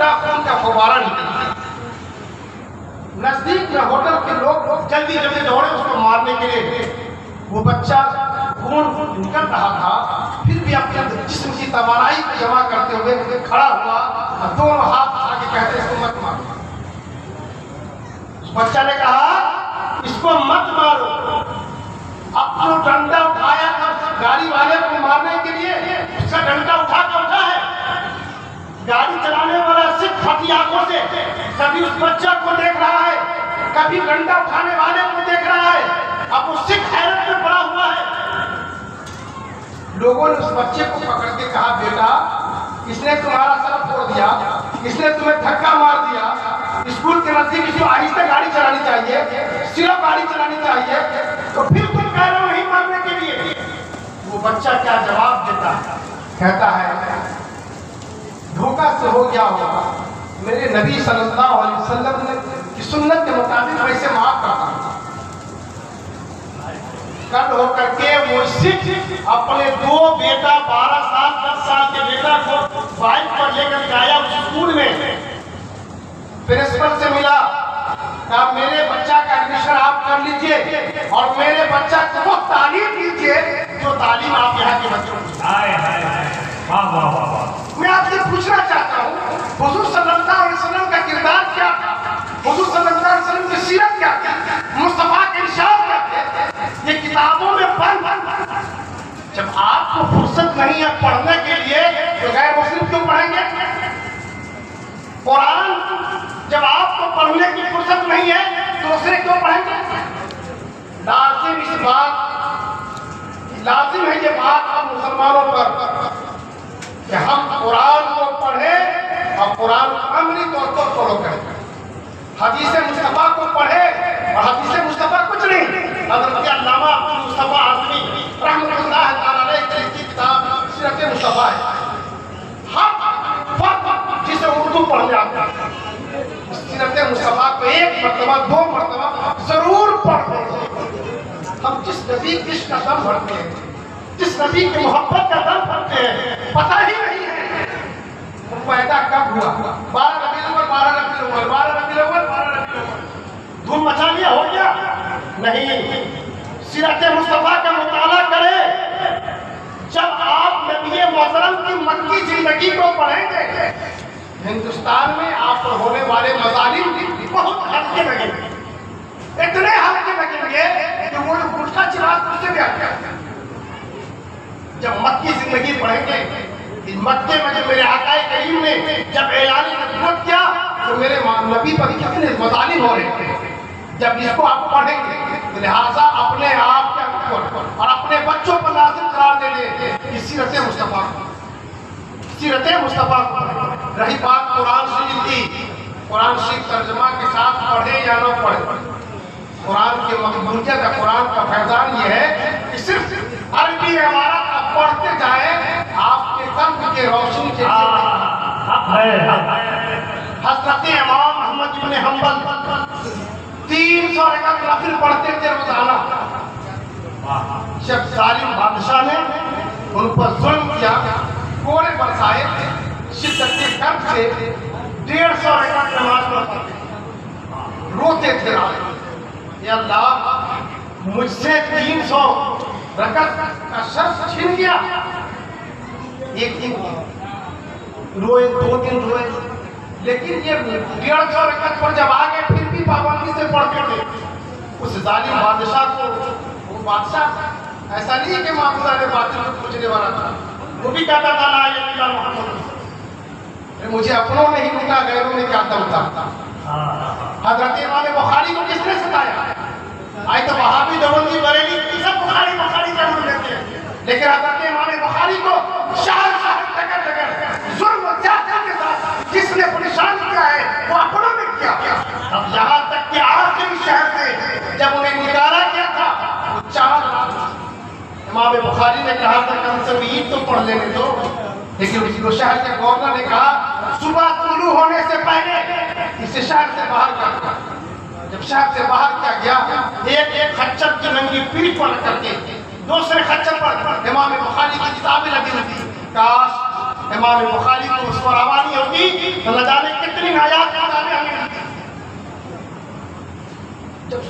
बहता खून का फव्वारा निकला। नजदीक में होटल के लोग जल्दी जल्दी दौड़े उसको मारने के लिए। वो बच्चा खून निकल रहा था, फिर भी अपने जिस्म की तवानाई को जमा करते हुए खड़ा हुआ और दोनों हाथ आगे कहते इसको मत मारो। उस बच्चा ने कहा इसको मत मारो। अपना डंडा उठाया था गाड़ी वाले को मारने के लिए, उसका डंडा उठा है। गाड़ी चलाने वाला सिर्फ फटी आंखों से कभी उस बच्चा को देख रहा है, कभी डंडा उठाने वाले को देख रहा है। अब वो सिर्फ हैरत में पड़ा हुआ है। लोगों ने उस बच्चे को पकड़ के कहा बेटा इसने तुम्हारा सर फोड़ दिया, इसने तुम्हें धक्का मार दिया, स्कूल के नजदीक इसको आहिस्ता गाड़ी चलानी चाहिए, सिर्फ गाड़ी चलानी चाहिए, तो फिर तुम कह रहे हो नहीं मारने के लिए। वो बच्चा क्या जवाब देता है, कहता है धोखा से हो गया होगा, मेरे नबी सल्लल्लाहु अलैहि वसल्लम की सुन्नत के मुताबिक वैसे माफ करता हूं। कल होकर के वो सिख अपने दो बेटा 12 साल 10 साल के बेटा को बाइक पर लेकर गया उस स्कूल में। प्रिंसिपल से मिला, कहा मेरे बच्चा का एडमिशन आप कर लीजिए और मेरे बच्चा को वो तालीम दीजिए जो तालीम आप यहाँ के बच्चों को। मैं आपसे पूछना चाहता हूँ हुजूर सल्लल्लाहु अलैहि वसल्लम का किरदार क्या था, हुजूर सल्लल्लाहु अलैहि वसल्लम की सीरत क्या थी, मुस्तफा के इरशाद क्या थे, ये किताबों में बंद। जब आपको फुर्सत नहीं है पढ़ने के लिए तो गैर मुस्लिम क्यों पढ़ेंगे कुरान? जब आपको पढ़ने की फुर्सत नहीं है तो दूसरे क्यों पढ़ेंगे? लाजिम है ये बात हम मुसलमानों पर कि हम कुरान को पढ़े और कुरान अमली तौर पर फॉलो करें। हदीस मुस्तफा को पढ़े और हदीस मुस्तफा कुछ नहीं। हज़रत अल्लामा अब्दुल मुस्तफा आज़मी रहमतुल्लाह तआला अलैह की किताब सीरत मुस्तफा है। हम फर्द जिसे उर्दू पढ़ने आता है सीरत मुस्तफा को एक मरतबा 2 मरतबा जरूर पढ़। हम जिस नबी का दम भरते हैं, जिस नबी की मोहब्बत का दम भरते हैं, पता ही नहीं है वो पैदा कब हुआ। 12 रबीउल अव्वल 12 रबीउल अव्वल धूम मचा लिया हो गया नहीं। सीरत मुस्तफा का मुताला करें। जब आप नबी मोहतरम की मक्की जिंदगी को पढ़ेंगे हिंदुस्तान में आप पर होने वाले मज़ालिम बहुत हल्के लगेंगे, इतने हल्के लगेंगे कि वो जो गुटखा चिराग उससे भी हल्का। जब मक्की जिंदगी पढ़ेंगे, इस मक्के में जब मेरे आकाए करीम ने जब ऐलान नबूवत किया तो मेरे नबी पर कितने मज़ालिम हो रहे थे। जब इसको आप पढ़ेंगे तो लिहाजा अपने आप के और अपने बच्चों पर लाजिम करार दे दें सीरत मुस्तफा को। रही बात कुरान शरीफ की, कुरान शरीफ तर्जुमा के साथ पढ़े या न पढ़े, कुरान की मकबूलियत का कुरान का फैजान ये है कि सिर्फ अरबी इबारत आप पढ़ते जाए आपके कल्ब के रोशनी के हज़रत इमाम अहमद इब्न हंबल 300 रकात नफिल पढ़ते थे रोजाना। जब जालिम बादशाह ने उन पर जुल्म किया, कोड़े बरसाए, शिद्दत के कर्ब से 150 रकात नमाज पढ़ते थे, रोते थे या अल्लाह मुझसे 300 रकात का शर्त छीन गया। एक दिन रोए, 2 दिन रोए, लेकिन ये 150 रकात पर जब आ गए फिर भी पाबंदी से पढ़ते थे। उस जालिम बादशाह को, वो बादशाह ऐसा नहीं है कि मामूला ने बातिल को पूछने वाला था, वो भी कहता था ला इलाहा इल्लल्लाह मुहम्मद। मुझे अपनों ने ही लूटा, गैरों ने क्या दौता। हजरत इमाम बुखारी को किसने सताया? आज तो वहाबी देवबंदी बरेली सब बुखारी का नाम लेते हैं, लेकिन हजरत इमाम बुखारी को शहर टकर जुल्म ज्यादती के साथ जिसने परेशान किया है वो अपनों ने किया। अब यहाँ तक कि आखिरी शहर से जब उन्हें निकाला गया था वो 4 रात इमाम बुखारी ने कहा था कम से कम ईद तो पढ़ लेने दो, लेकिन उसको शहर के गवर्नर ने कहा सुबह तुलू होने से पहले इसे शहर से बाहर कर। जब शहर से बाहर किया गया, एक खच्चर की नंगी पीठ पर करके दूसरे खच्चर पर इमाम बुखारी की किताबें लगी थी। काश इमाम बुखारी को उस पर आवानी होती तो न जाने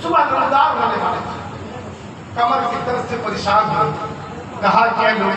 सुबह नमदार होने वाले थे, कमर की तरफ से परेशान हुए, कहा क्या लोग